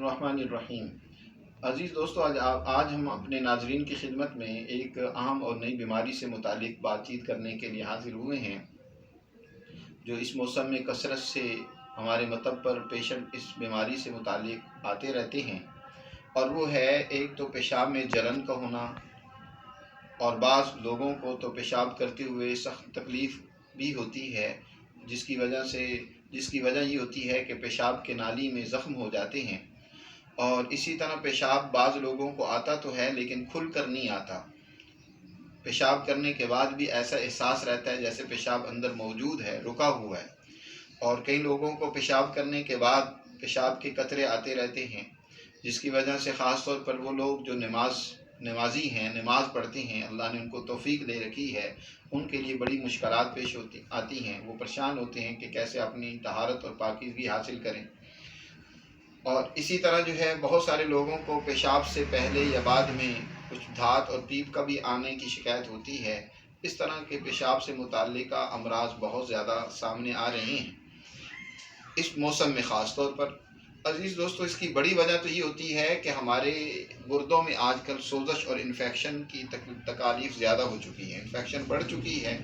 बिस्मिल्लाहिर्रहमानिर्रहीम। अज़ीज़ दोस्तों, आज हम अपने नाज़रीन की खिदमत में एक अहम और नई बीमारी से मुतालिक बातचीत करने के लिए हाज़िर हुए हैं, जो इस मौसम में कसरत से हमारे मतब पर पेशेंट इस बीमारी से मुतालिक आते रहते हैं। और वो है, एक तो पेशाब में जलन का होना, और बाज़ लोगों को तो पेशाब करते हुए सख्त तकलीफ़ भी होती है, जिसकी वजह ये होती है कि पेशाब के नाली में ज़ख्म हो जाते हैं। और इसी तरह पेशाब बाज़ लोगों को आता तो है लेकिन खुल कर नहीं आता। पेशाब करने के बाद भी ऐसा एहसास रहता है जैसे पेशाब अंदर मौजूद है, रुका हुआ है। और कई लोगों को पेशाब करने के बाद पेशाब के कतरे आते रहते हैं, जिसकी वजह से ख़ास तौर पर वो लोग जो नमाजी हैं, नमाज़ पढ़ते हैं, अल्लाह ने उनको तौफ़ीक दे रखी है, उनके लिए बड़ी मुश्किलात पेश आती हैं। वो परेशान होते हैं कि कैसे अपनी तहारत और पाकीज़गी हासिल करें। और इसी तरह जो है, बहुत सारे लोगों को पेशाब से पहले या बाद में कुछ धात और पीप का भी आने की शिकायत होती है। इस तरह के पेशाब से मुताल्लिक़ा अमराज बहुत ज़्यादा सामने आ रहे हैं इस मौसम में ख़ास तौर पर। अज़ीज़ दोस्तों, इसकी बड़ी वजह तो ये होती है कि हमारे गुर्दों में आजकल सोज़श और इन्फेक्शन की तकालीफ ज़्यादा हो चुकी है, इन्फेक्शन बढ़ चुकी है,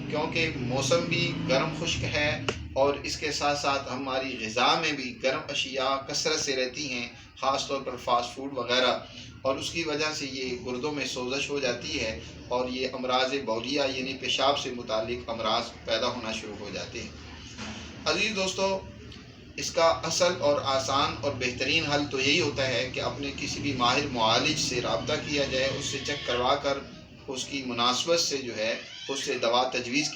क्योंकि मौसम भी गर्म खुश्क है और इसके साथ साथ हमारी ग़िज़ा में भी गर्म अशिया कसरत से रहती हैं, ख़ास तौर पर फ़ास्ट फूड वग़ैरह, और उसकी वजह से ये गुर्दों में सोज़श हो जाती है और ये अमराज़ बौलिया यानी पेशाब से मुताल्लिक़ अमराज पैदा होना शुरू हो जाते हैं। अज़ीज़ दोस्तों, इसका असल और आसान और बेहतरीन हल तो यही होता है कि अपने किसी भी माहिर मुआलिज से रब्ता किया जाए, उससे चेक करवा कर उसकी मुनासबत से जो है उससे दवा तजवीज़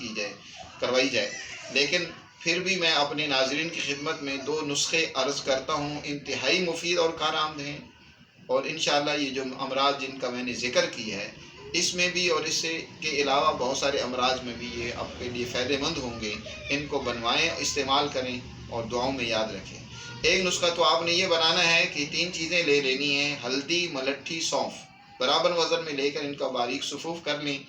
करवाई जाए। लेकिन फिर भी मैं अपने नाज़रीन की खिदमत में 2 नुस्खे अर्ज़ करता हूँ, इंतहाई मुफीद और कारआमद हैं। और इंशाअल्लाह ये जो अमराज जिनका मैंने ज़िक्र किया है, इसमें भी और इससे के अलावा बहुत सारे अमराज में भी ये आपके लिए फ़ायदेमंद होंगे। इनको बनवाएं, इस्तेमाल करें और दुआओं में याद रखें। एक नुस्खा तो आपने ये बनाना है कि 3 चीज़ें ले लेनी हैं: हल्दी, मलट्ठी, सौंफ, बराबर वज़न में लेकर इनका बारीक सुफूफ कर लें।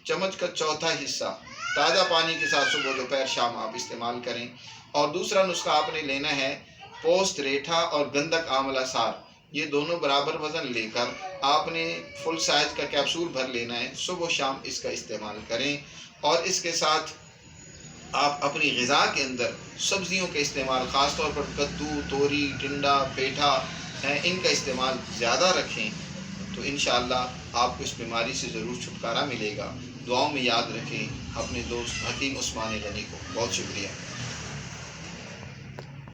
चम्मच का चौथा हिस्सा ताज़ा पानी के साथ सुबह दोपहर शाम आप इस्तेमाल करें। और दूसरा नुस्खा आपने लेना है पोस्त, रेठा और गंधक आंवला सार, ये दोनों बराबर वज़न लेकर आपने फुल साइज़ का कैप्सूल भर लेना है। सुबह शाम इसका इस्तेमाल करें। और इसके साथ आप अपनी ग़िज़ा के अंदर सब्ज़ियों का इस्तेमाल, ख़ास तौर पर कद्दू, तोरी, टिंडा, पेठा है, इनका इस्तेमाल ज़्यादा रखें, तो इंशाअल्लाह आपको इस बीमारी से ज़रूर छुटकारा मिलेगा। दुआओं में याद रखें अपने दोस्त हकीम उस्मान गनी को। बहुत शुक्रिया।